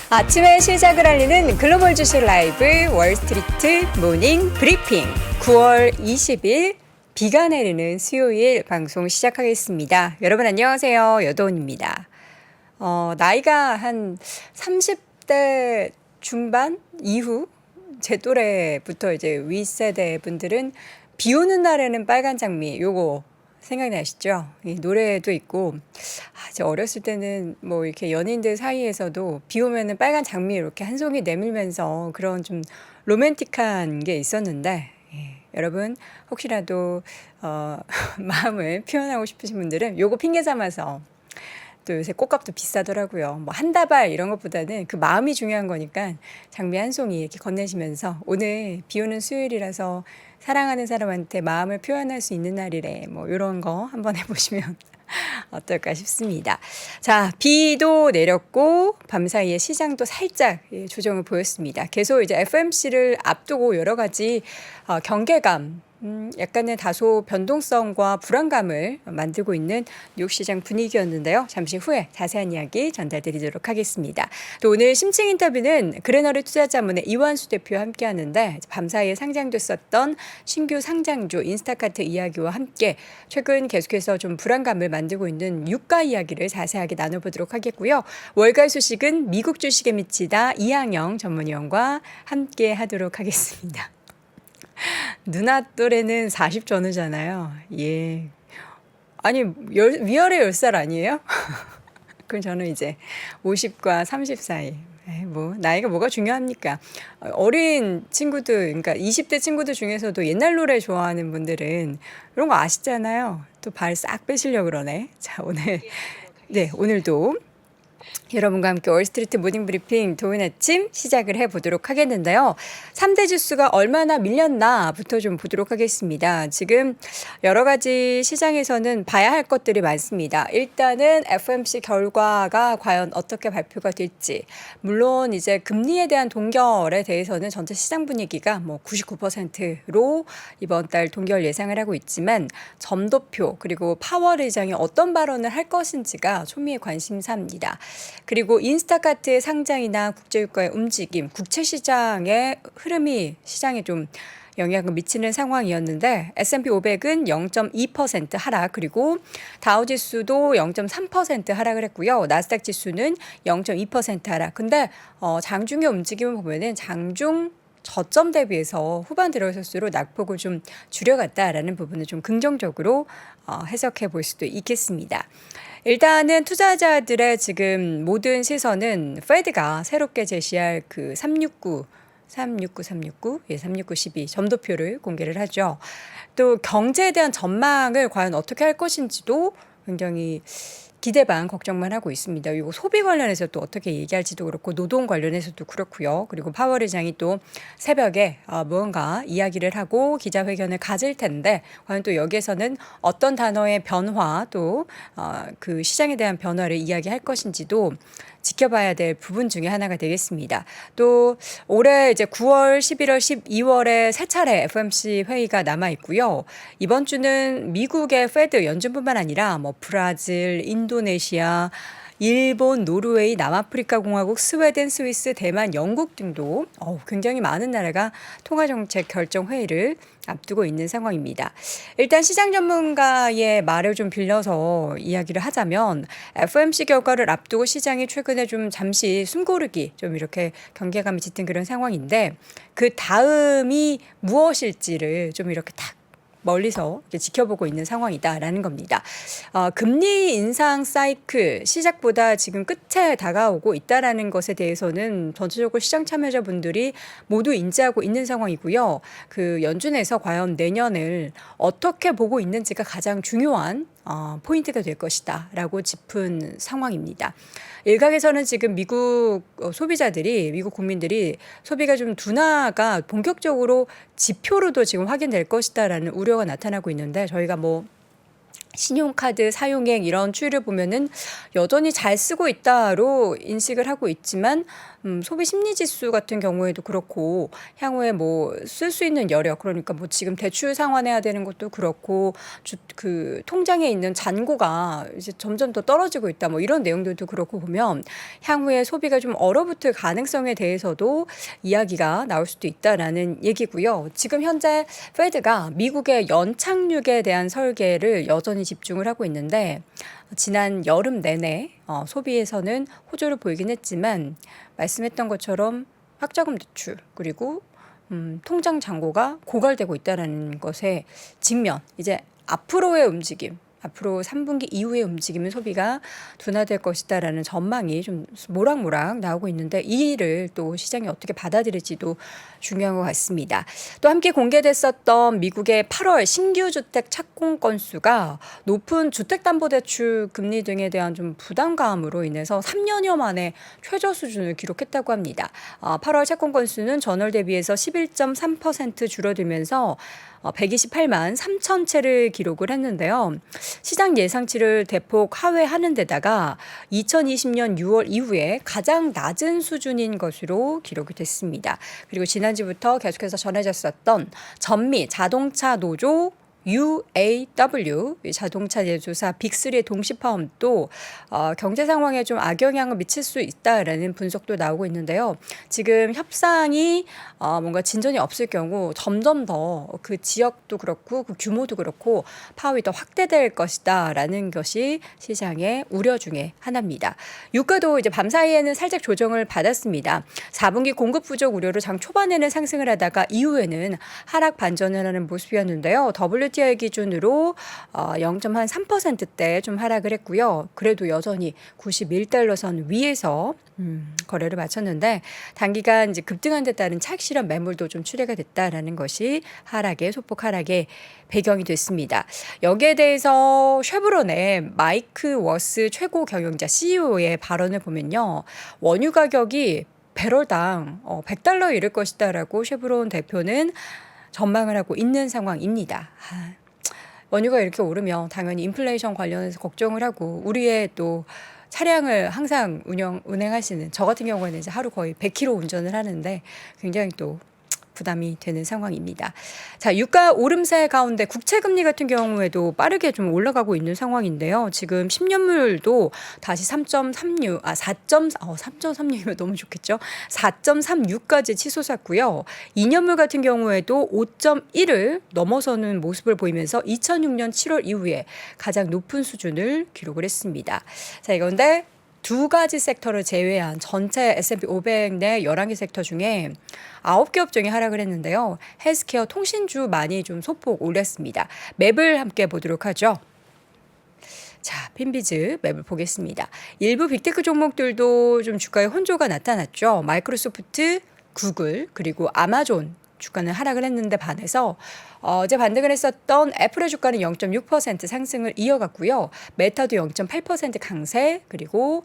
아침의 시작을 알리는 글로벌 주식 라이브 월스트리트 모닝 브리핑 9월 20일 비가 내리는 수요일 방송 시작하겠습니다. 여러분 안녕하세요. 여도은입니다. 나이가 한 30대 중반 이후 제 또래부터 이제 윗세대 분들은 비 오는 날에는 빨간 장미 요거 생각나시죠? 이 노래도 있고, 저 어렸을 때는 뭐 이렇게 연인들 사이에서도 비 오면은 빨간 장미 이렇게 한 송이 내밀면서 그런 좀 로맨틱한 게 있었는데, 여러분 혹시라도 마음을 표현하고 싶으신 분들은 요거 핑계 삼아서 또 요새 꽃값도 비싸더라고요. 뭐 한 다발 이런 것보다는 그 마음이 중요한 거니까 장미 한 송이 이렇게 건네시면서 오늘 비 오는 수요일이라서 사랑하는 사람한테 마음을 표현할 수 있는 날이래. 뭐 이런 거 한번 해보시면 어떨까 싶습니다. 자, 비도 내렸고 밤사이에 시장도 살짝 조정을 보였습니다. 계속 이제 FOMC를 앞두고 여러 가지 경계감, 약간의 다소 변동성과 불안감을 만들고 있는 뉴욕 시장 분위기였는데요. 잠시 후에 자세한 이야기 전달드리도록 하겠습니다. 또 오늘 심층 인터뷰는 그레너리 투자자문의 이완수 대표와 함께 하는데 밤사이에 상장됐었던 신규 상장주 인스타카트 이야기와 함께 최근 계속해서 좀 불안감을 만들고 있는 유가 이야기를 자세하게 나눠보도록 하겠고요. 월가 소식은 미국 주식에 미치다 이항영 전문위원과 함께 하도록 하겠습니다. 누나 또래는 40 전후잖아요. 예. 아니, 위아래 10살 아니에요? 그럼 저는 이제 50과 30 사이. 뭐, 나이가 뭐가 중요합니까? 어린 친구들, 그러니까 20대 친구들 중에서도 옛날 노래 좋아하는 분들은 이런 거 아시잖아요. 또 발 싹 빼시려고 그러네. 자, 오늘도 여러분과 함께 월스트리트 모닝 브리핑 도인 아침 시작을 해보도록 하겠는데요. 3대 지수가 얼마나 밀렸나부터 좀 보도록 하겠습니다. 지금 여러 가지 시장에서는 봐야 할 것들이 많습니다. 일단은 FOMC 결과가 과연 어떻게 발표가 될지. 물론 이제 금리에 대한 동결에 대해서는 전체 시장 분위기가 뭐 99%로 이번 달 동결 예상을 하고 있지만 점도표 그리고 파월 의장이 어떤 발언을 할 것인지가 초미의 관심사입니다. 그리고 인스타카트의 상장이나 국제유가의 움직임, 국채시장의 흐름이 시장에 좀 영향을 미치는 상황이었는데 S&P 500은 0.2% 하락 그리고 다우지수도 0.3% 하락을 했고요. 나스닥 지수는 0.2% 하락. 근데 장중의 움직임을 보면은 장중 저점 대비해서 후반 들어설수록 낙폭을 좀 줄여갔다라는 부분을 좀 긍정적으로 해석해 볼 수도 있겠습니다. 일단은 투자자들의 지금 모든 시선은 페드가 새롭게 제시할 그 369 점도표를 공개를 하죠. 또 경제에 대한 전망을 과연 어떻게 할 것인지도 굉장히 기대반 걱정만 하고 있습니다. 이거 소비 관련해서 또 어떻게 얘기할지도 그렇고 노동 관련해서도 그렇고요. 그리고 파월 의장이 또 새벽에 무언가 이야기를 하고 기자회견을 가질 텐데 과연 또 여기에서는 어떤 단어의 변화 또 그 시장에 대한 변화를 이야기할 것인지도 지켜봐야 될 부분 중에 하나가 되겠습니다. 또 올해 이제 9월, 11월, 12월에 세 차례 FOMC 회의가 남아 있고요. 이번 주는 미국의 페드 연준뿐만 아니라 뭐 브라질, 인도네시아, 일본, 노르웨이, 남아프리카 공화국, 스웨덴, 스위스, 대만, 영국 등도 굉장히 많은 나라가 통화정책 결정 회의를 앞두고 있는 상황입니다. 일단 시장 전문가의 말을 좀 빌려서 이야기를 하자면 FOMC 결과를 앞두고 시장이 최근에 좀 잠시 숨고르기 좀 이렇게 경계감이 짙은 그런 상황인데 그 다음이 무엇일지를 좀 이렇게 딱 멀리서 이렇게 지켜보고 있는 상황이다라는 겁니다. 금리 인상 사이클 시작보다 지금 끝에 다가오고 있다라는 것에 대해서는 전체적으로 시장 참여자분들이 모두 인지하고 있는 상황이고요. 그 연준에서 과연 내년을 어떻게 보고 있는지가 가장 중요한 포인트가 될 것이다라고 짚은 상황입니다. 일각에서는 지금 미국 소비자들이 미국 국민들이 소비가 좀 둔화가 본격적으로 지표로도 지금 확인될 것이다라는 우려가 나타나고 있는데 저희가 뭐 신용카드 사용액 이런 추이를 보면은 여전히 잘 쓰고 있다로 인식을 하고 있지만 소비 심리 지수 같은 경우에도 그렇고 향후에 뭐 쓸 수 있는 여력 그러니까 뭐 지금 대출 상환해야 되는 것도 그렇고 그 통장에 있는 잔고가 이제 점점 더 떨어지고 있다 뭐 이런 내용들도 그렇고 보면 향후에 소비가 좀 얼어붙을 가능성에 대해서도 이야기가 나올 수도 있다라는 얘기고요. 지금 현재 페드가 미국의 연착륙에 대한 설계를 여전히 집중을 하고 있는데 지난 여름 내내 소비에서는 호조를 보이긴 했지만 말씀했던 것처럼 학자금 대출 그리고 통장 잔고가 고갈되고 있다는 것에 직면 이제 앞으로의 움직임 앞으로 3분기 이후의 움직임은 소비가 둔화될 것이다라는 전망이 좀 모락모락 나오고 있는데 이 일을 또 시장이 어떻게 받아들일지도 중요한 것 같습니다. 또 함께 공개됐었던 미국의 8월 신규 주택 착공 건수가 높은 주택담보대출 금리 등에 대한 좀 부담감으로 인해서 3년여 만에 최저 수준을 기록했다고 합니다. 8월 착공 건수는 전월 대비해서 11.3% 줄어들면서 128만 3천 채를 기록을 했는데요. 시장 예상치를 대폭 하회하는 데다가 2020년 6월 이후에 가장 낮은 수준인 것으로 기록이 됐습니다. 그리고 지난주부터 계속해서 전해졌었던 전미 자동차 노조 UAW 자동차 제조사 빅3의 동시 파업도 경제 상황에 좀 악영향을 미칠 수 있다라는 분석도 나오고 있는데요. 지금 협상이 뭔가 진전이 없을 경우 점점 더 그 지역도 그렇고 그 규모도 그렇고 파업이 더 확대될 것이다라는 것이 시장의 우려 중에 하나입니다. 유가도 이제 밤 사이에는 살짝 조정을 받았습니다. 4분기 공급 부족 우려로 장 초반에는 상승을 하다가 이후에는 하락 반전을 하는 모습이었는데요. WTI 기준으로 0.3%대 좀 하락을 했고요. 그래도 여전히 91달러 선 위에서 거래를 마쳤는데 단기간 이제 급등한 데 따른 차익 실현 매물도 좀 출회가 됐다라는 것이 하락의 소폭 하락의 배경이 됐습니다. 여기에 대해서 쉐브론의 마이크 워스 최고 경영자 CEO의 발언을 보면요. 원유 가격이 배럴당 100달러에 이를 것이다라고 쉐브론 대표는 전망을 하고 있는 상황입니다. 원유가 이렇게 오르면 당연히 인플레이션 관련해서 걱정을 하고 우리의 또 차량을 항상 운행하시는 저 같은 경우에는 이제 하루 거의 100km 운전을 하는데 굉장히 또 부담이 되는 상황입니다. 자, 유가 오름세 가운데 국채금리 같은 경우에도 빠르게 좀 올라가고 있는 상황인데요. 지금 10년물도 다시 3.36이면 너무 좋겠죠. 4.36까지 치솟았고요. 2년물 같은 경우에도 5.1을 넘어서는 모습을 보이면서 2006년 7월 이후에 가장 높은 수준을 기록을 했습니다. 자, 이건데 두 가지 섹터를 제외한 전체 S&P 500 내 11개 섹터 중에 9개 업종이 하락을 했는데요. 헬스케어 통신주 많이 좀 소폭 올렸습니다. 맵을 함께 보도록 하죠. 자, 핀비즈 맵을 보겠습니다. 일부 빅테크 종목들도 좀 주가에 혼조가 나타났죠. 마이크로소프트, 구글, 그리고 아마존 주가는 하락을 했는데 반해서 어제 반등을 했었던 애플의 주가는 0.6% 상승을 이어갔고요. 메타도 0.8% 강세 그리고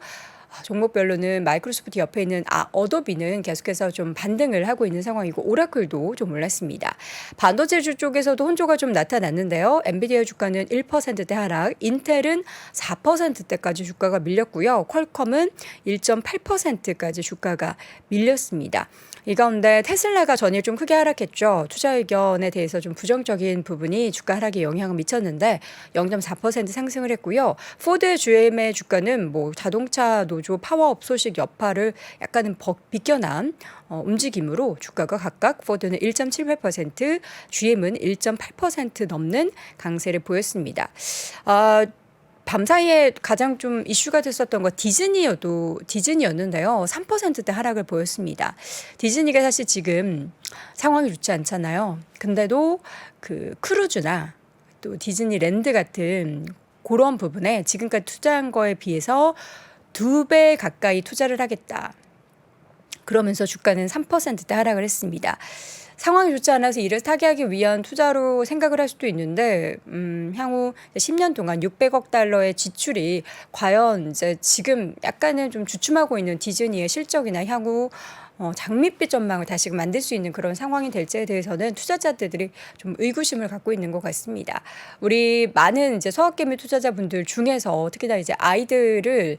종목별로는 마이크로소프트 옆에 있는 어도비는 계속해서 좀 반등을 하고 있는 상황이고 오라클도 좀 올랐습니다. 반도체주 쪽에서도 혼조가 좀 나타났는데요. 엔비디아 주가는 1%대 하락, 인텔은 4%대까지 주가가 밀렸고요. 퀄컴은 1.8%까지 주가가 밀렸습니다. 이 가운데 테슬라가 전일 좀 크게 하락했죠. 투자 의견에 대해서 좀 부정적인 부분이 주가 하락에 영향을 미쳤는데 0.4% 상승을 했고요. 포드 GM의 주가는 뭐 자동차 노조 파워업 소식 여파를 약간은 비껴난 움직임으로 주가가 각각 포드는 1.78%, GM은 1.8% 넘는 강세를 보였습니다. 밤사이에 가장 좀 이슈가 됐었던 거 디즈니였는데요. 3%대 하락을 보였습니다. 디즈니가 사실 지금 상황이 좋지 않잖아요. 근데도 그 크루즈나 또 디즈니랜드 같은 그런 부분에 지금까지 투자한 거에 비해서 2배 가까이 투자를 하겠다. 그러면서 주가는 3%대 하락을 했습니다. 상황이 좋지 않아서 이를 타개하기 위한 투자로 생각을 할 수도 있는데 향후 10년 동안 600억 달러의 지출이 과연 이제 지금 약간은 좀 주춤하고 있는 디즈니의 실적이나 향후 장밋빛 전망을 다시금 만들 수 있는 그런 상황이 될지에 대해서는 투자자들이 좀 의구심을 갖고 있는 것 같습니다. 우리 많은 이제 서학개미 투자자분들 중에서 특히나 이제 아이들을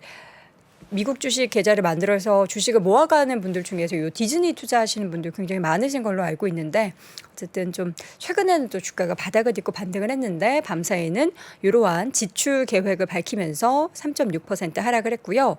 미국 주식 계좌를 만들어서 주식을 모아가는 분들 중에서 요 디즈니 투자하시는 분들 굉장히 많으신 걸로 알고 있는데, 어쨌든 좀 최근에는 또 주가가 바닥을 딛고 반등을 했는데 밤사이는 이러한 지출 계획을 밝히면서 3.6% 하락을 했고요.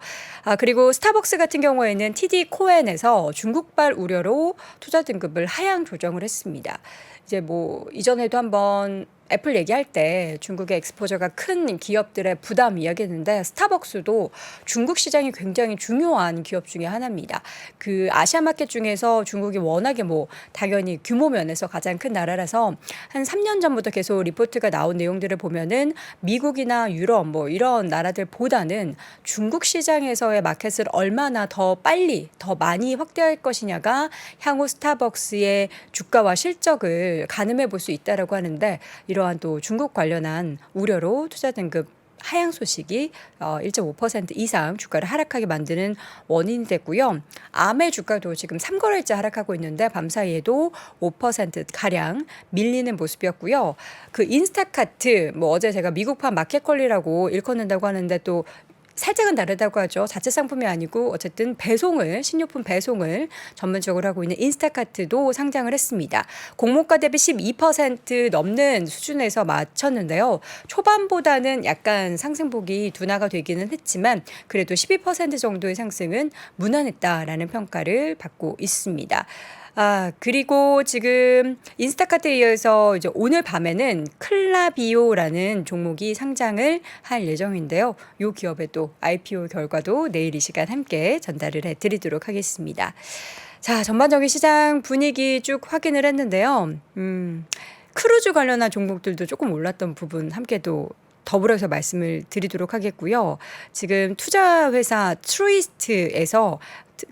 그리고 스타벅스 같은 경우에는 TD 코엔에서 중국발 우려로 투자 등급을 하향 조정을 했습니다. 이제 뭐 이전에도 한번 애플 얘기할 때 중국의 엑스포저가 큰 기업들의 부담 이야기했는데, 스타벅스도 중국 시장이 굉장히 중요한 기업 중에 하나입니다. 그 아시아 마켓 중에서 중국이 워낙에 뭐 당연히 규모 면에서 가장 큰 나라라서 한 3년 전부터 계속 리포트가 나온 내용들을 보면은 미국이나 유럽 뭐 이런 나라들보다는 중국 시장에서의 마켓을 얼마나 더 빨리 더 많이 확대할 것이냐가 향후 스타벅스의 주가와 실적을 가늠해 볼 수 있다라고 하는데, 이러한 또 중국 관련한 우려로 투자 등급 하향 소식이 1.5% 이상 주가를 하락하게 만드는 원인이 됐고요. 암의 주가도 지금 3거래일째 하락하고 있는데 밤사이에도 5%가량 밀리는 모습이었고요. 그 인스타카트, 뭐 어제 제가 미국판 마켓컬리라고 일컫는다고 하는데 또 살짝은 다르다고 하죠. 자체 상품이 아니고 어쨌든 배송을, 식료품 배송을 전문적으로 하고 있는 인스타카트도 상장을 했습니다. 공모가 대비 12% 넘는 수준에서 마쳤는데요. 초반보다는 약간 상승폭이 둔화가 되기는 했지만 그래도 12% 정도의 상승은 무난했다라는 평가를 받고 있습니다. 그리고 지금 인스타카트에 이어서 이제 오늘 밤에는 클라비오라는 종목이 상장을 할 예정인데요. 이 기업의 또 IPO 결과도 내일 이 시간 함께 전달을 해드리도록 하겠습니다. 자, 전반적인 시장 분위기 쭉 확인을 했는데요. 크루즈 관련한 종목들도 조금 올랐던 부분 함께 또 더불어서 말씀을 드리도록 하겠고요. 지금 투자회사 트루이스트에서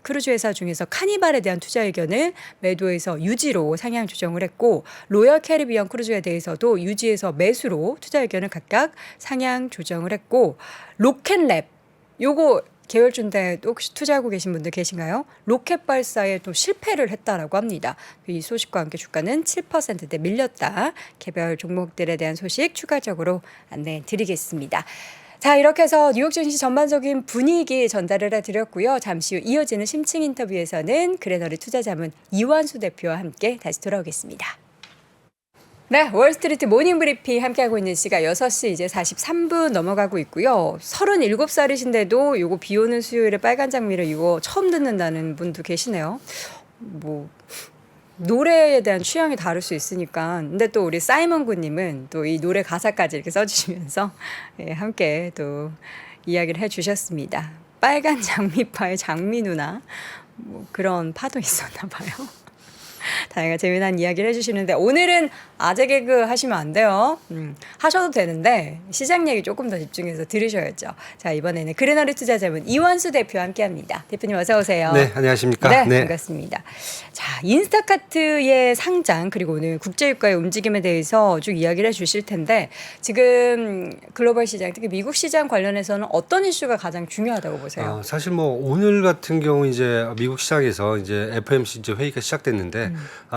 크루즈 회사 중에서 카니발에 대한 투자 의견을 매도해서 유지로 상향 조정을 했고, 로열 캐리비안 크루즈에 대해서도 유지해서 매수로 투자 의견을 각각 상향 조정을 했고, 로켓랩 요거 계열주인데 혹시 투자하고 계신 분들 계신가요? 로켓 발사에 또 실패를 했다라고 합니다. 이 소식과 함께 주가는 7%대 밀렸다. 개별 종목들에 대한 소식 추가적으로 안내해 드리겠습니다. 자, 이렇게 해서 뉴욕 증시 전반적인 분위기 전달을 해드렸고요. 잠시 후 이어지는 심층 인터뷰에서는 그레너리 투자자문 이완수 대표와 함께 다시 돌아오겠습니다. 네, 월스트리트 모닝 브리핑 함께하고 있는 시각 6시 이제 43분 넘어가고 있고요. 37살이신데도 요거 비 오는 수요일에 빨간 장미를 이거 처음 듣는다는 분도 계시네요. 뭐 노래에 대한 취향이 다를 수 있으니까. 근데 또 우리 사이먼 군님은 또 이 노래 가사까지 이렇게 써주시면서 함께 또 이야기를 해주셨습니다. 빨간 장미파의 장미 누나, 뭐 그런 파도 있었나 봐요. 다양한 재미난 이야기를 해주시는데 오늘은 아재 개그 하시면 안 돼요. 하셔도 되는데 시장 얘기 조금 더 집중해서 들으셔야죠. 자, 이번에는 그레너리 투자자문 이완수 대표와 함께합니다. 대표님 어서 오세요. 네, 안녕하십니까. 네, 반갑습니다. 자, 인스타카트의 상장 그리고 오늘 국제유가의 움직임에 대해서 쭉 이야기를 해주실 텐데, 지금 글로벌 시장 특히 미국 시장 관련해서는 어떤 이슈가 가장 중요하다고 보세요? 사실 뭐 오늘 같은 경우 이제 미국 시장에서 이제 FOMC 이제 회의가 시작됐는데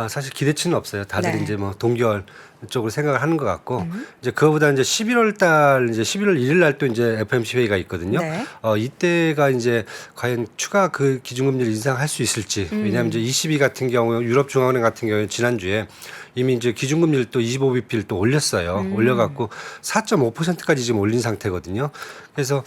사실 기대치는 없어요. 다들 네. 이제 뭐 동결 쪽으로 생각을 하는 것 같고 이제 그거보다 이제 11월 1일 날 또 이제 FOMC 회의가 있거든요. 네. 이때가 이제 과연 추가 그 기준금리를 인상할 수 있을지. 왜냐하면 이제 ECB 같은 경우 유럽 중앙은행 같은 경우에 지난주에 이미 이제 기준금리를 또 25bp를 또 올렸어요. 올려갖고 4.5%까지 지금 올린 상태거든요. 그래서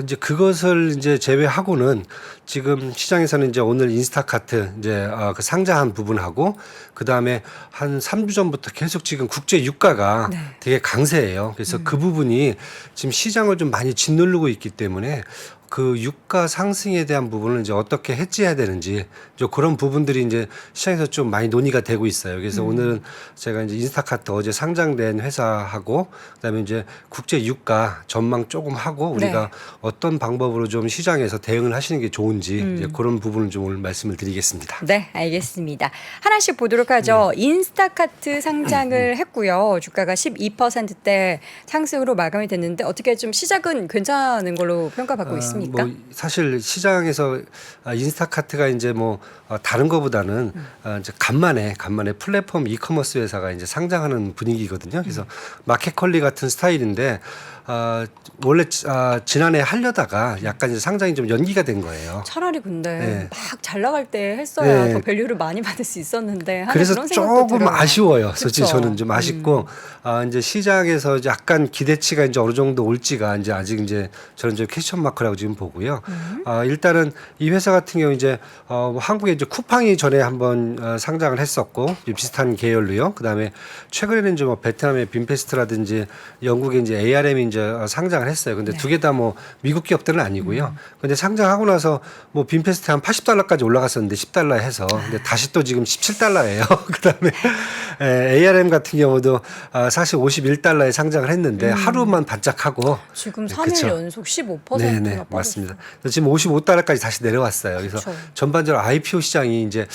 이제 그것을 이제 제외하고는 지금 시장에서는 이제 오늘 인스타카트 이제 그 상장한 부분하고 그 다음에 한 3주 전부터 계속 지금 국제 유가가 네. 되게 강세예요. 그래서 그 부분이 지금 시장을 좀 많이 짓누르고 있기 때문에 그 유가 상승에 대한 부분을 이제 어떻게 해지해야 되는지 이제 그런 부분들이 이제 시장에서 좀 많이 논의가 되고 있어요. 그래서 오늘은 제가 이제 인스타카트 어제 상장된 회사하고 그다음에 이제 국제 유가 전망 조금 하고 우리가 네. 어떤 방법으로 좀 시장에서 대응을 하시는 게 좋은지 이제 그런 부분을 좀 오늘 말씀을 드리겠습니다. 네, 알겠습니다. 하나씩 보도록 하죠. 인스타카트 상장을 했고요. 주가가 12%대 상승으로 마감이 됐는데 어떻게 좀 시작은 괜찮은 걸로 평가받고 있습니다. 있습니까? 뭐 사실 시장에서 인스타카트가 이제 뭐 다른 거보다는 이제 간만에 플랫폼 이커머스 회사가 이제 상장하는 분위기거든요. 그래서 마켓컬리 같은 스타일인데 원래 지난해 하려다가 약간 이제 상장이 좀 연기가 된 거예요. 차라리 근데 네. 막 잘 나갈 때 했어야 네. 더 밸류를 많이 받을 수 있었는데 하는 그래서 그런 생각도 조금 들어요. 아쉬워요. 솔직히 그쵸? 저는 좀 아쉽고 이제 시장에서 약간 기대치가 이제 어느 정도 올지가 이제 아직 이제 저는 좀 퀘스천 마크라고 지금 보고요. 일단은 이 회사 같은 경우 이제 한국에 이제 쿠팡이 전에 한번 상장을 했었고 비슷한 계열로요. 그다음에 최근에는 이제 뭐 베트남의 빈페스트라든지 영국의 이제 ARM이 이제 상장을 했어요. 근데 네. 두 개 다 뭐 미국 기업들은 아니고요. 근데 상장하고 나서 뭐 빈페스트 한 $80까지 올라갔었는데 $10 해서 근데 다시 또 지금 $17예요. 그다음에 ARM 같은 경우도 사실 $51에 상장을 했는데 하루만 반짝하고 지금 네, 3일 그쵸. 연속 15%가 네네 빠졌어요. 맞습니다. 그래서 지금 $55까지 다시 내려왔어요. 그래서 그쵸. 전반적으로 IPO 시장이 이제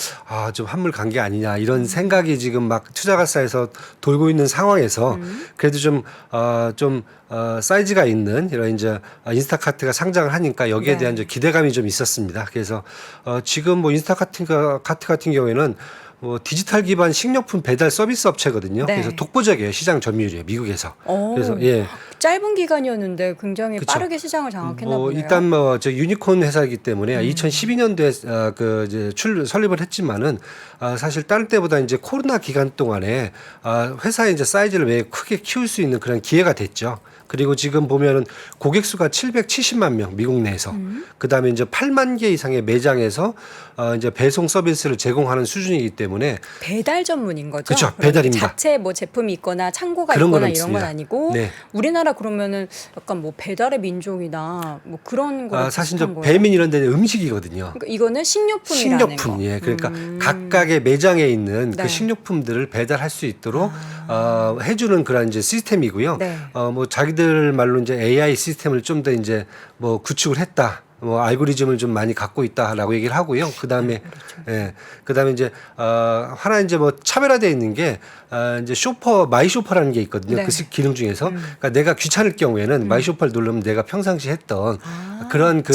좀 한물 간 게 아니냐 이런 생각이 지금 막 투자가 쌓여서 돌고 있는 상황에서 그래도 좀 사이즈가 있는 이런 이제 인스타카트가 상장을 하니까 여기에 네. 대한 이제 기대감이 좀 있었습니다. 그래서 지금 뭐 인스타카트 같은 경우에는 뭐 디지털 기반 식료품 배달 서비스 업체거든요. 네. 그래서 독보적이에요. 시장 점유율이에요. 미국에서. 그래서 예. 짧은 기간이었는데 굉장히 그쵸. 빠르게 시장을 장악했나 뭐 보네요. 일단 뭐 저 유니콘 회사이기 때문에 2012년도에 그 이제 설립을 했지만은 사실 다른 때보다 이제 코로나 기간 동안에 회사의 이제 사이즈를 매우 크게 키울 수 있는 그런 기회가 됐죠. 그리고 지금 보면은 고객 수가 770만 명 미국 내에서 그다음에 이제 8만 개 이상의 매장에서 이제 배송 서비스를 제공하는 수준이기 때문에 배달 전문인 거죠? 그쵸, 그러니까 배달입니다. 자체 뭐 제품이 있거나 창고가 그런 건 있거나 이런 건 없습니다. 아니고 네. 우리나라 그러면은 약간 뭐 배달의 민족이나 뭐 그런 거 사실 비슷한 저 거예요? 배민 이런 데는 음식이거든요. 그러니까 이거는 식료품이라는 식료품, 거. 예. 그러니까 각각의 매장에 있는 네. 그 식료품들을 배달할 수 있도록 해주는 그런 이제 시스템이고요. 네. 뭐 자기들 말로 이제 AI 시스템을 좀 더 이제 뭐 구축을 했다. 뭐 알고리즘을 좀 많이 갖고 있다라고 얘기를 하고요. 그다음에 예. 그다음에 이제 하나 이제 뭐 차별화되어 있는 게 이제 마이 쇼퍼라는 게 있거든요. 네. 그 기능 중에서 그러니까 내가 귀찮을 경우에는 마이 쇼퍼를 누르면 내가 평상시 했던 그런 그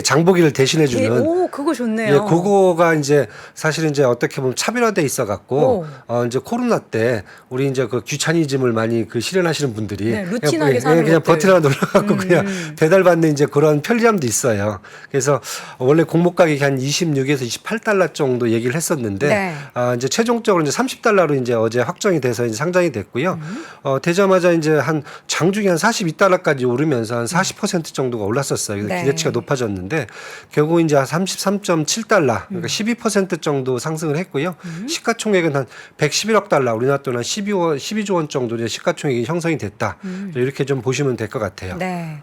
장보기를 대신해 주는 오, 그거 좋네요. 예, 그거가 이제 사실은 이제 어떻게 보면 차별화돼 있어 갖고 이제 코로나 때 우리 이제 그 귀차니즘을 많이 그 실현하시는 분들이 네, 루틴하게 사는 그냥 것들. 버튼하나 눌러 갖고 그냥 배달받는 이제 그런 편리함도 있어요. 그래서 원래 공모 가격이 한 26에서 $28 정도 얘기를 했었는데 네. 이제 최종적으로 이제 $30로 이제 어제 확정이 돼서 이제 상장이 됐고요. 되자마자 이제 한 장중에 한 $42까지 오르면서 한 40% 정도가 올랐었어요. 그래서 네. 기대치가 높아졌는데 결국 이제 한 $33.7 그러니까 12% 정도 상승을 했고요. 시가총액은 한 $111억 우리나라 돈 한 12조 원 정도 이제 시가총액이 형성이 됐다. 이렇게 좀 보시면 될 것 같아요. 네.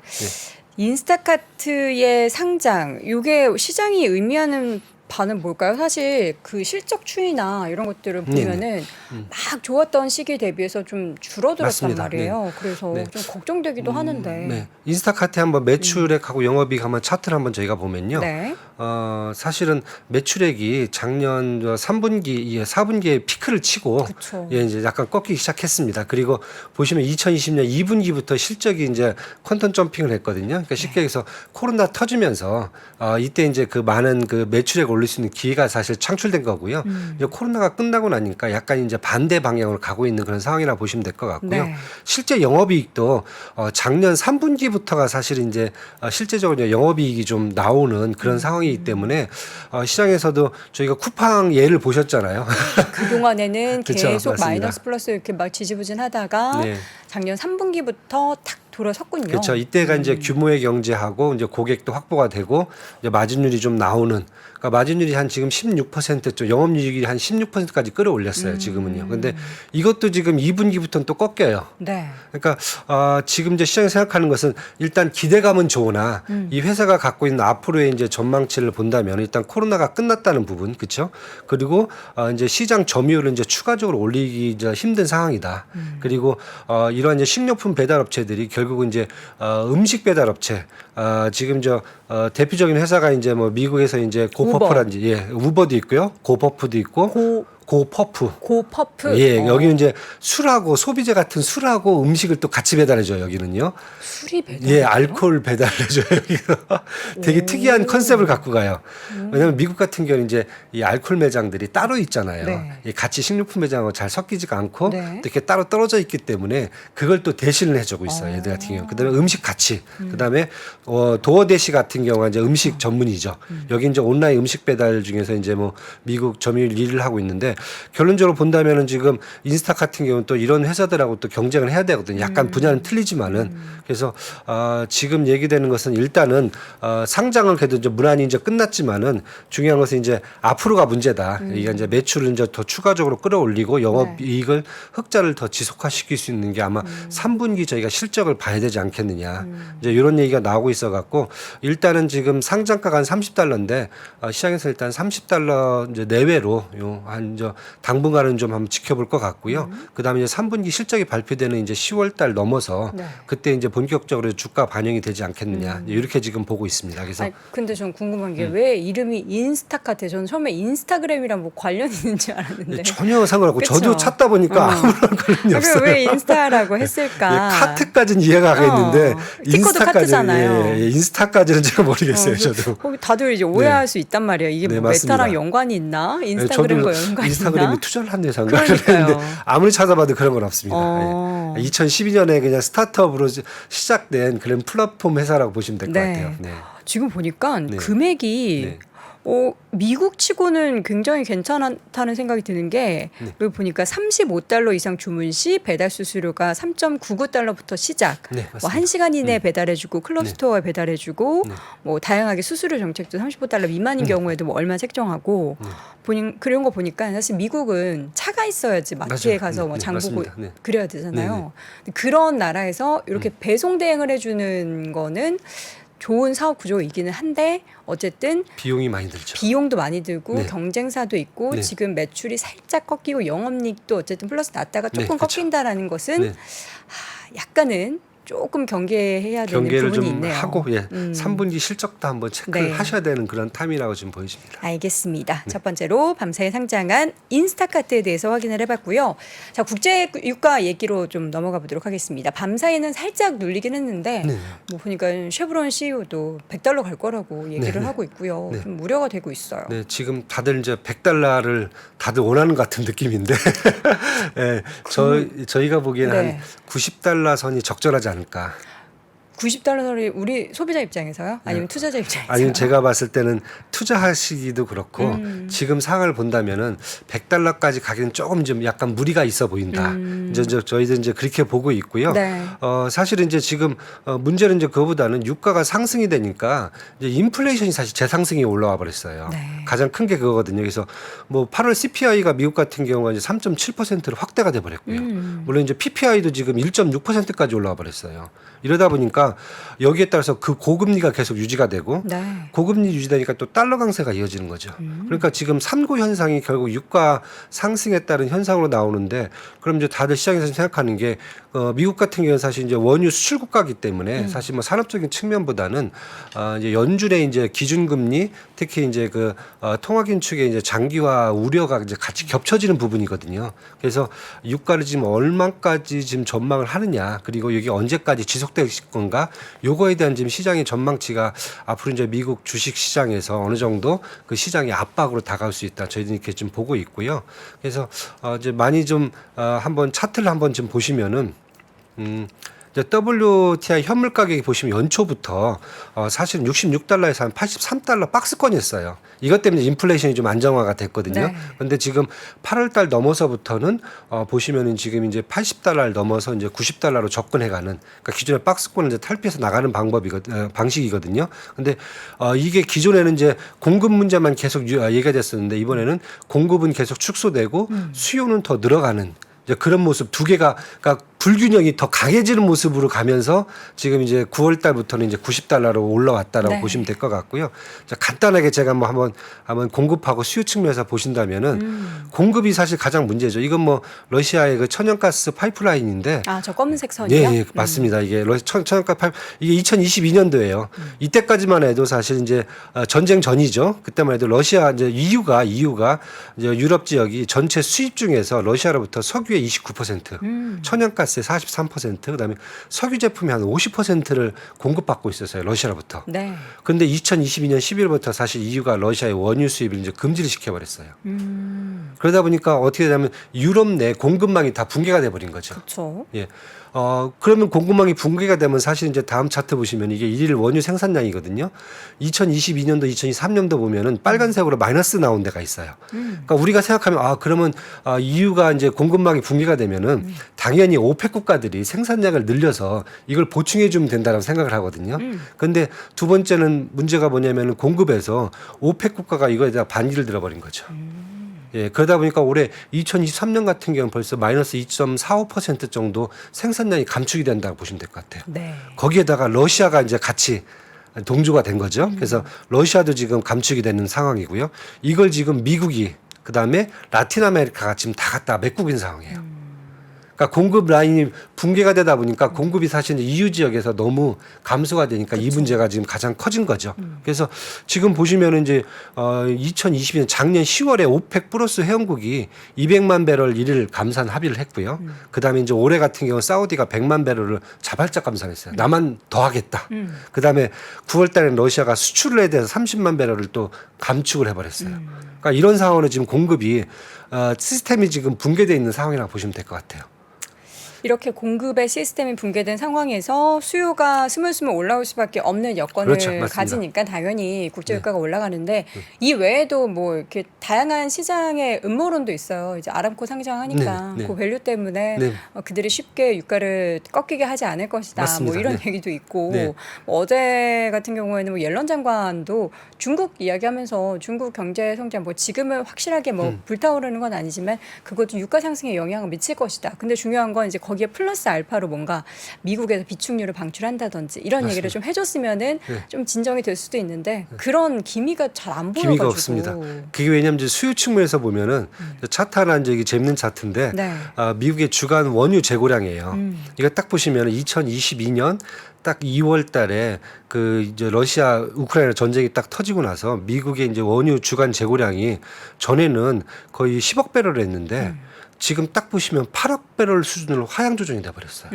인스타카트의 상장, 이게 시장이 의미하는 바는 뭘까요? 사실 그 실적 추이나 이런 것들을 보면은 막 좋았던 시기 대비해서 좀 줄어들었단 맞습니다. 말이에요. 그래서 네. 좀 걱정되기도 하는데. 네. 인스타카트 한번 매출액하고 영업이익 한번 차트를 한번 저희가 보면요. 네. 사실은 매출액이 작년 3분기, 4분기에 피크를 치고 그쵸. 이제 약간 꺾이기 시작했습니다. 그리고 보시면 2020년 2분기부터 실적이 이제 퀀텀 점핑을 했거든요. 그러니까 쉽게 해서 코로나 터지면서 이때 이제 그 많은 그 매출액 올릴 수 있는 기회가 사실 창출된 거고요. 이제 코로나가 끝나고 나니까 약간 이제 반대 방향으로 가고 있는 그런 상황이라 보시면 될 것 같고요. 네. 실제 영업이익도 작년 3분기부터가 사실 이제 실제적으로 영업이익이 좀 나오는 그런 상황이기 때문에 시장에서도 저희가 쿠팡 예를 보셨잖아요. 그동안에는 그쵸, 계속 맞습니다. 마이너스 플러스 이렇게 막 지지부진하다가 네. 작년 3분기부터 탁 돌아섰군요. 그렇죠. 이때가 이제 규모의 경제하고 이제 고객도 확보가 되고 이제 마진율이 좀 나오는. 그러니까 마진율이 한 지금 16%쪽 영업이익이 한 16%까지 끌어올렸어요. 지금은요. 근데 이것도 지금 2분기부터는 또 꺾여요. 네. 그러니까 지금 이제 시장이 생각하는 것은 일단 기대감은 좋으나 이 회사가 갖고 있는 앞으로의 이제 전망치를 본다면 일단 코로나가 끝났다는 부분, 그렇죠? 그리고 이제 시장 점유율을 이제 추가적으로 올리기 이제 힘든 상황이다. 그리고 이러한 이제 식료품 배달업체들이 결국은 이제 음식 배달업체 지금 대표적인 회사가 이제 뭐 미국에서 이제 고퍼프라든지 우버도 있고요, 고퍼프도 있고 고퍼프. 고퍼프. 예, 여기는 이제 술하고 소비재 같은 술하고 음식을 또 같이 배달해줘요. 여기는요. 술이 배달. 예, 알코올 배달해줘요. 여기가 되게 특이한 컨셉을 갖고 가요. 왜냐하면 미국 같은 경우는 이제 이 알코올 매장들이 따로 있잖아요. 네. 이 같이 식료품 매장하고 잘 섞이지가 않고 네. 또 이렇게 따로 떨어져 있기 때문에 그걸 또 대신을 해주고 있어요. 얘들 같은 경우. 그다음에 음식 같이. 그다음에 도어대시 같은 경우가 이제 음식 전문이죠. 여기 이제 온라인 음식 배달 중에서 이제 뭐 미국 점유율 1위를 하고 있는데 결론적으로 본다면은 지금 인스타 같은 경우는 또 이런 회사들하고 또 경쟁을 해야 되거든요. 약간 분야는 틀리지만은 그래서 지금 얘기되는 것은 일단은 상장은 그래도 이제 무난히 이제 끝났지만은 중요한 것은 이제 앞으로가 문제다. 이게 이제 매출을 이제 더 추가적으로 끌어올리고 영업 네. 이익을 흑자를 더 지속화시킬 수 있는 게 아마 3분기 저희가 실적을 봐야 되지 않겠느냐. 이제 이런 얘기가 나오고 있어 갖고 일단은 지금 상장가가 한 $30인데 시장에서 일단 $30 이제 내외로 한 당분간은 좀 한번 지켜볼 것 같고요. 그다음에 이제 3분기 실적이 발표되는 이제 10월 달 넘어서 네. 그때 이제 본격적으로 주가 반영이 되지 않겠느냐. 이렇게 지금 보고 있습니다. 그래서 아니, 근데 전 궁금한 게 왜 이름이 인스타카트? 저는 처음에 인스타그램이랑 뭐 관련 있는 줄 알았는데. 전혀 상관없고 그쵸? 저도 찾다 보니까 아무런 관련이 없어요. 왜 인스타라고 했을까? 예, 카트까지는 이해가 가겠는데 티커도 카트잖아요. 예, 인스타까지는 제가 모르겠어요. 저도. 다들 이제 오해할 수 있단 말이에요. 이게 네, 뭐 맞습니다. 메타랑 연관이 있나? 인스타그램과 저도 연관이 인스타그램에 있나? 투자를 한 회사인가 그러니까요. 그랬는데 아무리 찾아봐도 그런 건 없습니다. 어. 예. 2012년에 그냥 스타트업으로 시작된 그런 플랫폼 회사라고 보시면 될 것 네. 같아요. 네. 지금 보니까 네. 금액이 네. 미국 치고는 굉장히 괜찮다는 생각이 드는 게 네. 여기 보니까 $35 이상 주문 시 배달 수수료가 $3.99부터 시작. 네, 뭐 1시간 이내에 배달해주고 클럽 네. 스토어에 배달해주고 네. 뭐 다양하게 수수료 정책도 $35 미만인 경우에도 뭐 얼마 책정하고 네. 그런 거 보니까 사실 미국은 차가 있어야지 마트에 맞아요. 가서 뭐 네, 장 보고 맞습니다. 네. 그래야 되잖아요. 그런 나라에서 이렇게 배송 대행을 해주는 거는 좋은 사업 구조이기는 한데 어쨌든 비용이 많이 들죠. 비용도 많이 들고 네. 경쟁사도 있고 네. 지금 매출이 살짝 꺾이고 영업이익도 어쨌든 플러스 났다가 네, 조금 그쵸. 꺾인다라는 것은 네. 약간은 조금 경계해야 되는 경계를 부분이 좀 있네요. 하고 3분기 실적도 한번 체크를 네. 하셔야 되는 그런 타임이라고 지금 보여집니다. 알겠습니다. 첫 번째로 밤사이에 상장한 인스타카트에 대해서 확인을 해봤고요. 자, 국제 유가 얘기로 좀 넘어가 보도록 하겠습니다. 밤사이는 살짝 눌리긴 했는데 네. 뭐 보니까 쉐브론 CEO도 $100 갈 거라고 얘기를 네. 하고 있고요. 네. 좀 우려가 되고 있어요. 네, 지금 다들 이제 $100를 다들 원하는 것 같은 느낌인데, 예, 저희가 보기에는 네. 한 $90 선이 적절하지 않을까. $90이 우리 소비자 입장에서요? 아니면 투자자 입장에서요? 아니면 제가 봤을 때는 투자하시기도 그렇고 지금 상황을 본다면은 $100까지 가기는 조금 좀 약간 무리가 있어 보인다. 이제 저희들 이제 그렇게 보고 있고요. 네. 사실은 이제 지금 문제는 이제 그거보다는 유가가 상승이 되니까 이제 인플레이션이 사실 재상승이 올라와 버렸어요. 네. 가장 큰 게 그거거든요. 그래서 뭐 8월 CPI가 미국 같은 경우가 이제 3.7%로 확대가 돼 버렸고요. 물론 이제 PPI도 지금 1.6%까지 올라와 버렸어요. 이러다 보니까 여기에 따라서 그 고금리가 계속 유지가 되고 네. 고금리 유지되니까 또 달러 강세가 이어지는 거죠. 그러니까 지금 삼고 현상이 결국 유가 상승에 따른 현상으로 나오는데 그럼 이제 다들 시장에서 생각하는 게 미국 같은 경우는 사실 이제 원유 수출 국가이기 때문에 사실 뭐 산업적인 측면보다는 이제 연준의 이제 기준금리 특히 이제 그 통화긴축의 이제 장기화 우려가 이제 같이 겹쳐지는 부분이거든요. 그래서 유가를 지금 얼마까지 지금 전망을 하느냐 그리고 이게 언제까지 지속될 건가 요거에 대한 지금 시장의 전망치가 앞으로 이제 미국 주식 시장에서 어느 정도 그 시장의 압박으로 다가올 수 있다. 저희들이 이렇게 좀 보고 있고요. 그래서 이제 많이 좀 한번 차트를 한번 좀 보시면은 이제 WTI 현물 가격이 보시면 연초부터 사실은 $66에서 한 $83 박스권이었어요. 이것 때문에 인플레이션이 좀 안정화가 됐거든요. 네. 그런데 지금 8월 달 넘어서부터는 보시면은 지금 이제 $80를 넘어서 이제 $90로 접근해가는 그러니까 기존의 박스권을 이제 탈피해서 나가는 방식이거든요. 근데 이게 기존에는 이제 공급 문제만 계속 얘기가 됐었는데 이번에는 공급은 계속 축소되고 수요는 더 늘어가는 이제 그런 모습 두 개가 그러니까 불균형이 더 강해지는 모습으로 가면서 지금 이제 9월 달부터는 이제 90달러로 올라왔다라고 네. 보시면 될 것 같고요. 자, 간단하게 제가 뭐 한번 공급하고 수요 측면에서 보신다면은 공급이 사실 가장 문제죠. 이건 뭐 러시아의 그 천연가스 파이프라인인데 아, 저 검은색 선이요? 예, 맞습니다. 이게 천연가스 파이프 이게 2022년도예요. 이때까지만 해도 사실 이제 전쟁 전이죠. 그때만 해도 러시아 이제 EU가 이제 유럽 지역이 전체 수입 중에서 러시아로부터 석유의 29%, 천연가스의 43%, 그다음에 석유 제품이 한 50%를 공급받고 있었어요. 러시아로부터. 네. 근데 2022년 11월부터 사실 EU가 러시아의 원유 수입을 이제 금지를 시켜버렸어요. 그러다 보니까 어떻게 되냐면 유럽 내 공급망이 다 붕괴가 돼버린 거죠. 그렇죠. 예. 그러면 공급망이 붕괴가 되면 사실 이제 다음 차트 보시면 이게 일일 원유 생산량이거든요. 2022년도, 2023년도 보면은 빨간색으로 마이너스 나온 데가 있어요. 그러니까 우리가 생각하면 그러면 EU가 이제 공급망이 붕괴가 되면은 당연히 오펙 국가들이 생산량을 늘려서 이걸 보충해 주면 된다고 생각을 하거든요. 근데 두 번째는 문제가 뭐냐면은 공급에서 오펙 국가가 이거에 대한 반기를 들어버린 거죠. 예, 그러다 보니까 올해 2023년 같은 경우는 벌써 마이너스 2.45% 정도 생산량이 감축이 된다고 보시면 될 것 같아요. 네. 거기에다가 러시아가 이제 같이 동조가 된 거죠. 그래서 러시아도 지금 감축이 되는 상황이고요. 이걸 지금 미국이 그다음에 라틴 아메리카가 지금 다 갖다 메꾸고 있는 상황이에요. 그러니까 공급 라인이 붕괴가 되다 보니까 공급이 사실 EU 지역에서 너무 감소가 되니까 이 문제가 지금 가장 커진 거죠. 그래서 지금 보시면은 이제 2022년 작년 10월에 오펙 플러스 회원국이 200만 배럴 일일 감산 합의를 했고요. 그다음에 이제 올해 같은 경우 사우디가 100만 배럴을 자발적 감산했어요. 나만 더 하겠다. 그다음에 9월 달에 러시아가 수출에 대해서 30만 배럴을 또 감축을 해버렸어요. 그러니까 이런 상황으로 지금 공급이 시스템이 지금 붕괴되어 있는 상황이라고 보시면 될 것 같아요. 이렇게 공급의 시스템이 붕괴된 상황에서 수요가 스물스물 올라올 수밖에 없는 여건을 그렇죠. 맞습니다. 가지니까 당연히 국제유가가 올라가는데 이 외에도 뭐 이렇게 다양한 시장의 음모론도 있어요. 이제 아람코 상장하니까 네, 네. 그 밸류 때문에 네. 그들이 쉽게 유가를 꺾이게 하지 않을 것이다. 맞습니다. 뭐 이런 네. 얘기도 있고 네. 뭐 어제 같은 경우에는 뭐 옐런 장관도 중국 이야기하면서 중국 경제 성장 뭐 지금은 확실하게 뭐 불타오르는 건 아니지만 그것도 유가 상승에 영향을 미칠 것이다. 근데 중요한 건 이제 거기에 플러스 알파로 뭔가 미국에서 비축률을 방출한다든지 이런 맞습니다. 얘기를 좀 해줬으면은 네. 좀 진정이 될 수도 있는데 그런 기미가 잘 안 보여가지고. 기미가 없습니다. 그게 왜냐하면 이제 수요 측면에서 보면은 차트 하나 이제 이게 재밌는 차트인데 네. 미국의 주간 원유 재고량이에요. 이거 딱 보시면 2022년 딱 2월 달에 그 이제 러시아 우크라이나 전쟁이 딱 터지고 나서 미국의 이제 원유 주간 재고량이 전에는 거의 10억 배럴을 했는데 지금 딱 보시면 8억 배럴 수준으로 하향 조정이 돼 버렸어요.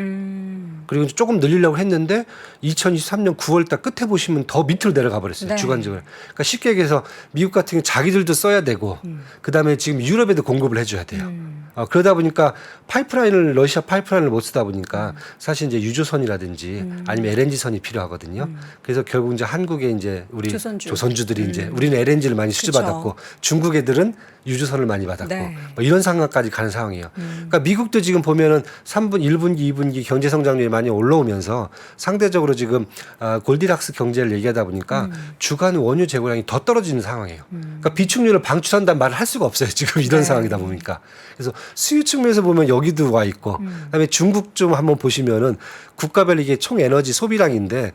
그리고 이제 조금 늘리려고 했는데 2023년 9월 달 끝에 보시면 더 밑으로 내려가 버렸어요. 네. 주간적으로. 그러니까 쉽게 얘기해서 미국 같은 경우 자기들도 써야 되고 그다음에 지금 유럽에도 공급을 해줘야 돼요. 그러다 보니까 러시아 파이프라인을 못 쓰다 보니까 사실 이제 유조선이라든지 아니면 LNG선이 필요하거든요. 그래서 결국 이제 한국에 이제 우리 조선주들이 이제 우리는 LNG를 많이 수주받았고 중국 애들은 유조선을 많이 받았고 네. 뭐 이런 상황까지 가는 상황이에요. 그러니까 미국도 지금 보면은 3분, 1분기, 2분기 경제 성장률이 많이 올라오면서 상대적으로 지금 골디락스 경제를 얘기하다 보니까 주간 원유 재고량이 더 떨어지는 상황이에요. 그러니까 비축률을 방출한다는 말을 할 수가 없어요. 지금 이런 네. 상황이다 보니까. 그래서 수요 측면에서 보면 여기도 와 있고 그다음에 중국 좀 한번 보시면은 국가별 이게 총 에너지 소비량인데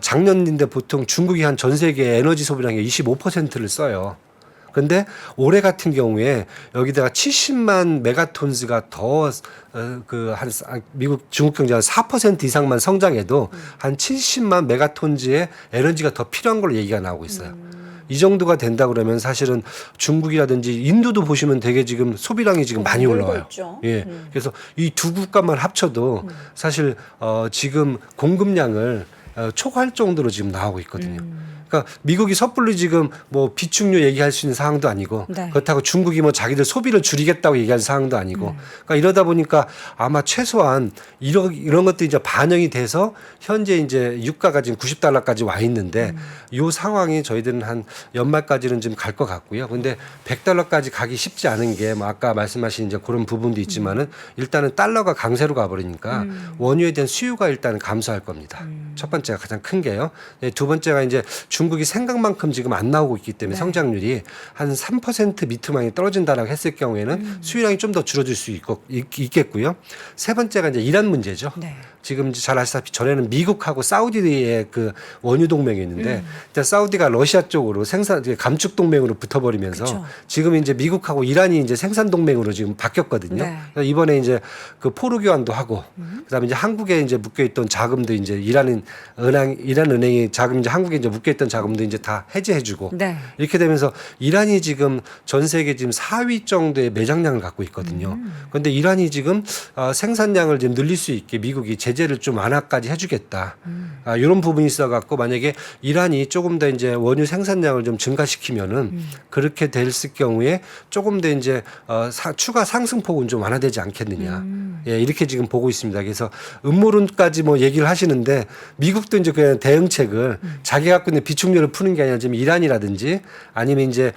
작년인데 보통 중국이 한 전 세계 에너지 소비량의 25%를 써요. 근데 올해 같은 경우에 여기다가 70만 메가톤즈가 더 미국 중국 경제 한 4% 이상만 성장해도 한 70만 메가톤즈의 에너지가 더 필요한 걸로 얘기가 나오고 있어요. 이 정도가 된다 그러면 사실은 중국이라든지 인도도 보시면 되게 지금 소비량이 지금 많이 올라와요. 있죠. 예. 그래서 이 두 국가만 합쳐도 사실 지금 공급량을 초과할 정도로 지금 나오고 있거든요. 그러니까 미국이 섣불리 지금 뭐 비축료 얘기할 수 있는 상황도 아니고 네. 그렇다고 중국이 뭐 자기들 소비를 줄이겠다고 얘기할 상황도 아니고 그러니까 이러다 보니까 아마 최소한 이런 것들이 이제 반영이 돼서 현재 이제 유가가 지금 90달러까지 와 있는데 이 상황이 저희들은 한 연말까지는 좀 갈 것 같고요. 근데 100달러까지 가기 쉽지 않은 게 뭐 아까 말씀하신 이제 그런 부분도 있지만은 일단은 달러가 강세로 가버리니까 원유에 대한 수요가 일단은 감소할 겁니다. 첫 번째. 번째가 가장 큰 게요. 두 번째가 이제 중국이 생각만큼 지금 안 나오고 있기 때문에 네. 성장률이 한 3% 밑으로 떨어진다라고 했을 경우에는 수요량이 좀 더 줄어들 수 있겠고요. 세 번째가 이제 이란 문제죠. 네. 지금 잘 아시다시피 전에는 미국하고 사우디의 그 원유 동맹이 있는데 일단 사우디가 러시아 쪽으로 감축 동맹으로 붙어버리면서 그쵸. 지금 이제 미국하고 이란이 이제 생산 동맹으로 지금 바뀌었거든요. 네. 그래서 이번에 이제 그 포로 교환도 하고 그다음에 이제 한국에 이제 묶여있던 자금도 이제 이란 은행이 자금 이제 한국에 이제 묶여있던 자금도 이제 다 해제해주고 네. 이렇게 되면서 이란이 지금 전 세계 지금 4위 정도의 매장량을 갖고 있거든요. 그런데 이란이 지금 생산량을 좀 늘릴 수 있게 미국이 제재를 좀 완화까지 해주겠다. 이런 부분이 있어갖고 만약에 이란이 조금 더 이제 원유 생산량을 좀 증가시키면은 그렇게 됐을 경우에 조금 더 이제 추가 상승폭은 좀 완화되지 않겠느냐. 예, 이렇게 지금 보고 있습니다. 그래서 음모론까지 뭐 얘기를 하시는데 미국도 이제 그냥 대응책을 자기 갖고 있는 비축료를 푸는 게 아니라 지금 이란이라든지 아니면 이제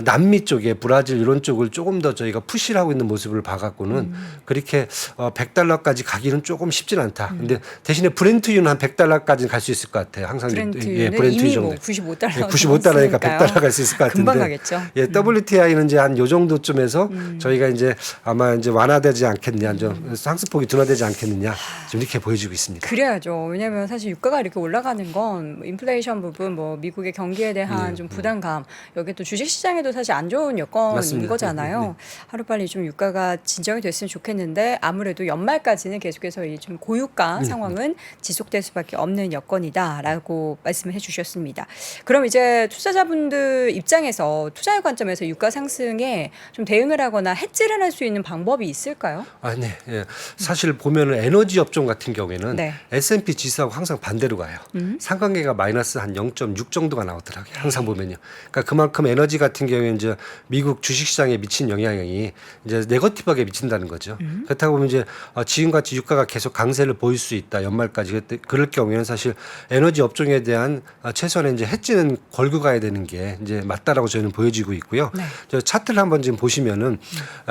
남미 쪽에 브라질 이런 쪽을 조금 더 저희가 푸시를 하고 있는 모습을 봐갖고는 그렇게 $100까지 가기는 조금 쉽진 않다. 근데 대신에 브렌트유는 한 $100까지는 갈 수 있을 것 같아요. 항상 브렌트유는 브렌트유 이미 정도. 뭐 $95 예, $95니까 $100 갈 수 있을 것 같은데. 금방 가겠죠. 예, WTI는 이제 한 요 정도쯤에서 저희가 이제 아마 이제 완화되지 않겠느냐, 좀 상승폭이 둔화되지 않겠느냐, 좀 이렇게 보여지고 있습니다. 그래야죠. 왜냐하면 사실 유가가 이렇게 올라가는 건 인플레이션 부분, 뭐 미국의 경기에 대한 좀 부담감, 여기 또 주식시장에도 사실 안 좋은 여건인 맞습니다. 거잖아요. 하루빨리 좀 유가가 진정이 됐으면 좋겠는데 아무래도 연말까지는 계속해서 이 좀 고유가 상황은 지속될 수밖에 없는 여건이다라고 말씀을 해주셨습니다. 그럼 이제 투자자분들 입장에서 투자의 관점에서 유가 상승에 좀 대응을 하거나 해지를 할 수 있는 방법이 있을까요? 아, 네. 예. 사실 보면은 에너지 업종 같은 경우에는 네. S&P 지수하고 항상 반대로 가요. 상관계가 마이너스 한 0.6 정도가 나오더라고요. 항상 보면요. 그러니까 그만큼 에너지 같은 경우에 이제 미국 주식시장에 미친 영향이 이제 네거티브하게 미친다는 거죠. 그렇다고 보면 이제 지금같이 유가가 계속 강세를 보일 수 있다. 연말까지. 그럴 경우에는 사실 에너지 업종에 대한 최소한의 이제 해지는 걸고 가야 되는 게 이제 맞다라고 저희는 보여지고 있고요. 네. 저 차트를 한번 지금 보시면은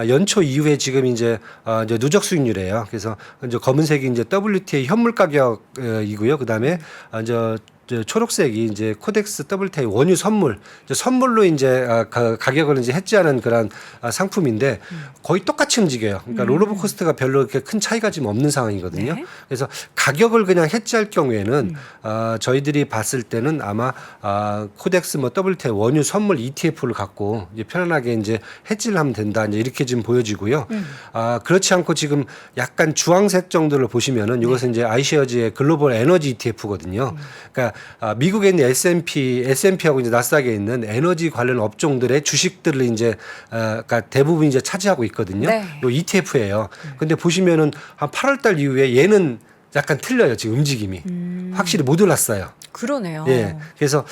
연초 이후에 지금 이제 누적 수익률이에요. 그래서 이제 검은색이 이제 WTI 현물 가격이고요. 그다음에 이제 초록색이 이제 코덱스 WTI 원유 선물로 이제 가격을 이제 해지하는 그런 상품인데 거의 똑같이 움직여요. 그러니까 롤오버 코스트가 별로 이렇게 큰 차이가 지금 없는 상황이거든요. 네. 그래서 가격을 그냥 해지할 경우에는 저희들이 봤을 때는 아마 코덱스 뭐 WTI 원유 선물 ETF를 갖고 이제 편안하게 이제 해지를 하면 된다. 이제 이렇게 지금 보여지고요. 그렇지 않고 지금 약간 주황색 정도를 보시면은 이것은 이제 아이쉐어즈의 글로벌 에너지 ETF거든요. 그러니까 미국에 있는 S&P하고 이제 나스닥에 있는 에너지 관련 업종들의 주식들을 이제 그러니까 대부분 이제 차지하고 있거든요. 네. 요 ETF예요. 근데 보시면은 한 8월 달 이후에 얘는 약간 틀려요. 지금 움직임이. 확실히 못 올랐어요. 그러네요. 예. 그래서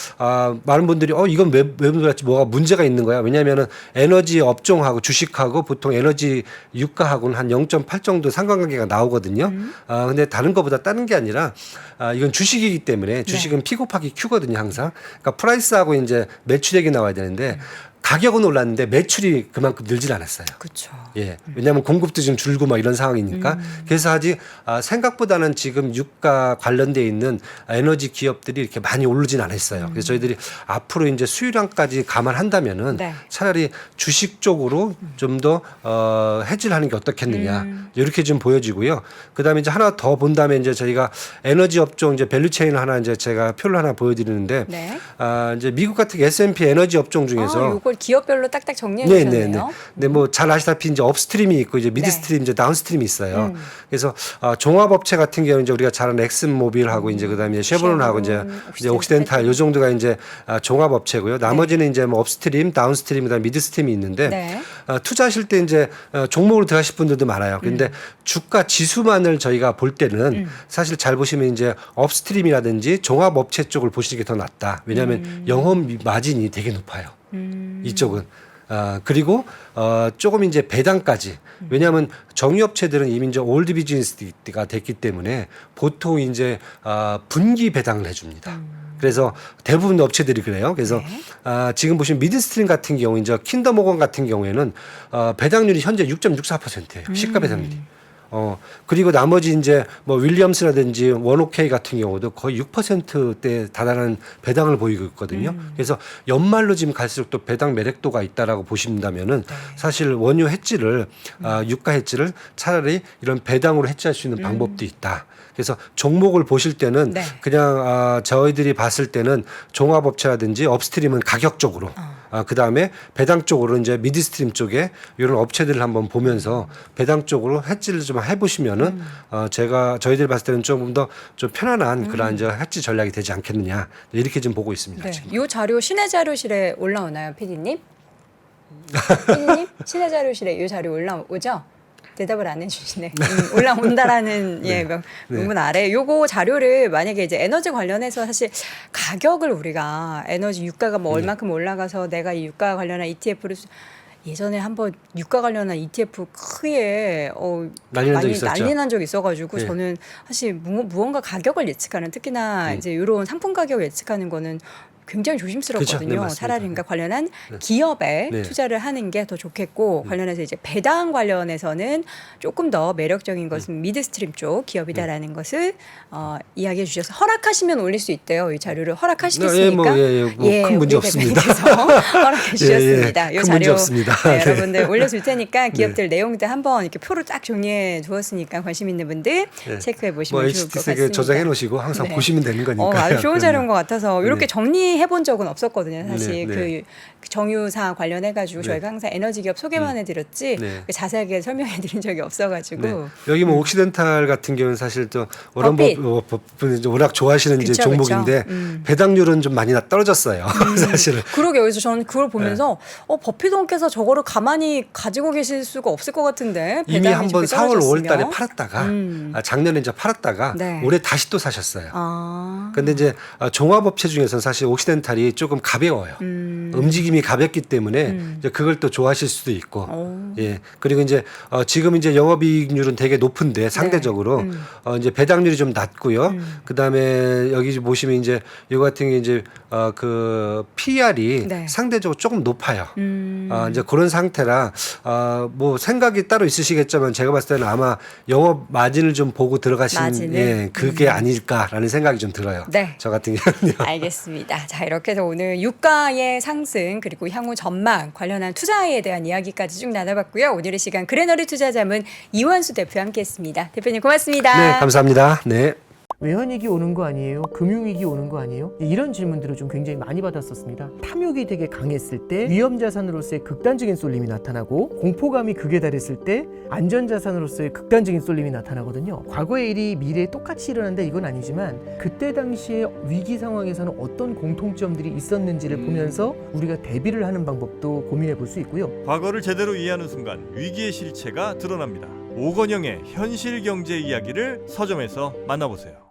많은 분들이 이건 왜 올랐지? 뭐가 문제가 있는 거야? 왜냐하면은 에너지 업종하고 주식하고 보통 에너지 유가하고는 한 0.8 정도 상관관계가 나오거든요. 근데 다른 것보다 다른 게 아니라 이건 주식이기 때문에 주식은 P 곱하기 Q거든요, 항상. 그러니까 프라이스하고 이제 매출액이 나와야 되는데 가격은 올랐는데 매출이 그만큼 늘질 않았어요. 그렇죠. 예. 왜냐하면 공급도 좀 줄고 막 이런 상황이니까. 그래서 생각보다는 지금 유가 관련돼 있는 에너지 기업들이 이렇게 많이 오르진 않았어요. 그래서 저희들이 앞으로 이제 수요량까지 감안한다면은 네. 차라리 주식 쪽으로 좀 더 해지를 하는 게 어떻겠느냐. 이렇게 좀 보여지고요. 그다음에 이제 하나 더 본 다음에 이제 저희가 에너지 업종 이제 밸류체인을 하나 이제 제가 표를 하나 보여드리는데 네. 이제 미국 같은 S&P 에너지 업종 중에서 이걸 기업별로 딱딱 정리해 네네네. 주셨네요. 근데 뭐 잘 아시다시피 이제 업스트림이 있고 이제 미드스트림, 이제 다운스트림이 있어요. 그래서 종합업체 같은 경우는 이제 우리가 잘 아는 엑슨모빌하고 이제 그다음에 쉐보론하고 이제 옥시덴탈 요 정도가 이제 종합업체고요. 나머지는 이제 뭐 업스트림, 다운스트림, 그다음에 미드스트림이 있는데 네. 투자하실 때 이제 종목으로 들어가실 분들도 많아요. 그런데 주가 지수만을 저희가 볼 때는 사실 잘 보시면 이제 업스트림이라든지 종합업체 쪽을 보시는 게 더 낫다. 왜냐하면 영업 마진이 되게 높아요. 이쪽은. 그리고 조금 이제 배당까지. 왜냐하면 정유업체들은 이미 이제 올드 비즈니스가 됐기 때문에 보통 이제 분기 배당을 해줍니다. 그래서 대부분 업체들이 그래요. 그래서 지금 보시면 미드스트림 같은 경우 이제 킨더모건 같은 경우에는 배당률이 현재 6.64%예요. 시가 배당률이. 그리고 나머지 이제 뭐 윌리엄스라든지 원오케이 같은 경우도 거의 6%대 달하는 배당을 보이고 있거든요. 그래서 연말로 지금 갈수록 또 배당 매력도가 있다라고 보신다면은 사실 원유 해지를 유가 해지를 차라리 이런 배당으로 해지할 수 있는 방법도 있다. 그래서 종목을 보실 때는 네. 그냥 저희들이 봤을 때는 종합업체라든지 업스트림은 가격적으로 그다음에 배당 쪽으로 이제 미드스트림 쪽에 이런 업체들을 한번 보면서 배당 쪽으로 해지를 좀 해보시면은 저희들 봤을 때는 조금 더 좀 편안한 그런 이제 해지 전략이 되지 않겠느냐 이렇게 좀 보고 있습니다. 네. 지금. 이 자료 신의 자료실에 올라오나요, PD님? PD님 신의 자료실에 이 자료 올라오죠? 대답을 안 해주시네. 올라온다라는 문문 아래 요거 자료를 만약에 이제 에너지 관련해서 사실 가격을 우리가 에너지 유가가 뭐 얼마큼 올라가서 내가 이 유가 관련한 ETF를 예전에 한번 유가 관련한 ETF 크게 난리 난 적이 많이 있었죠. 난리 난 적이 있어가지고 네. 저는 사실 무언가 가격을 예측하는 특히나 이제 이런 상품 가격을 예측하는 거는 굉장히 조심스럽거든요. 그렇죠. 네, 맞습니다. 차라리 그러니까 관련한 기업에 네. 투자를 하는 게 더 좋겠고 관련해서 이제 배당 관련해서는 조금 더 매력적인 것은 미드스트림 쪽 기업이다라는 것을 이야기해 주셔서 허락하시면 올릴 수 있대요. 이 자료를 허락하시겠습니까? 큰 문제 우리 없습니다. 대표님께서 허락해 주셨습니다. 이 큰 자료 문제 없습니다. 네, 네. 여러분들 올려줄 테니까 기업들 내용들 한번 이렇게 표로 딱 정리해 두었으니까 관심 있는 분들 체크해 보시면 뭐 좋을 것 HT색에 같습니다. 저장해 놓으시고 항상 네. 보시면 되는 거니까. 아주 좋은 자료인 것 같아서 이렇게 네. 정리해 본 적은 없었거든요. 사실 네, 네. 그 정유사 관련해가지고 네. 저희가 항상 에너지 기업 소개만 해드렸지 네. 자세하게 설명해 드린 적이 없어가지고 네. 여기 뭐 옥시덴탈 같은 경우는 사실 또 워런 버핏. 버핏 워낙 좋아하시는 이제 그쵸, 종목인데 그쵸. 배당률은 좀 많이 떨어졌어요. 사실은. 그러게 여기서 저는 그걸 보면서 버피돈께서 저거를 가만히 가지고 계실 수가 없을 것 같은데 이미 배당이 한번 저렇게 4월, 5월 달에 떨어졌으면. 팔았다가 작년에 이제 팔았다가 네. 올해 다시 또 사셨어요. 아. 근데 이제 종합업체 중에서는 사실 옥시덴탈이 조금 가벼워요. 움직임이 가볍기 때문에 이제 그걸 또 좋아하실 수도 있고, 예. 그리고 이제 지금 이제 영업이익률은 되게 높은데 상대적으로 이제 배당률이 좀 낮고요. 그 다음에 여기 보시면 이제 이거 같은 게 이제 그 PR이 네. 상대적으로 조금 높아요. 이제 그런 상태라 뭐 생각이 따로 있으시겠지만 제가 봤을 때는 아마 영업 마진을 좀 보고 들어가신 마진을? 예, 그게 아닐까라는 생각이 좀 들어요. 네. 저 같은 경우는요. 알겠습니다. 자, 이렇게 해서 오늘 유가의 상승 그리고 향후 전망 관련한 투자에 대한 이야기까지 쭉 나눠봤고요. 오늘의 시간 그레너리 투자자문 이완수 대표와 함께했습니다. 대표님 고맙습니다. 네, 감사합니다. 네. 외환위기 오는 거 아니에요? 금융위기 오는 거 아니에요? 이런 질문들을 좀 굉장히 많이 받았었습니다. 탐욕이 되게 강했을 때 위험자산으로서의 극단적인 쏠림이 나타나고 공포감이 극에 달했을 때 안전자산으로서의 극단적인 쏠림이 나타나거든요. 과거의 일이 미래에 똑같이 일어난다 이건 아니지만 그때 당시에 위기 상황에서는 어떤 공통점들이 있었는지를 보면서 우리가 대비를 하는 방법도 고민해 볼 수 있고요. 과거를 제대로 이해하는 순간 위기의 실체가 드러납니다. 오건영의 현실 경제 이야기를 서점에서 만나보세요.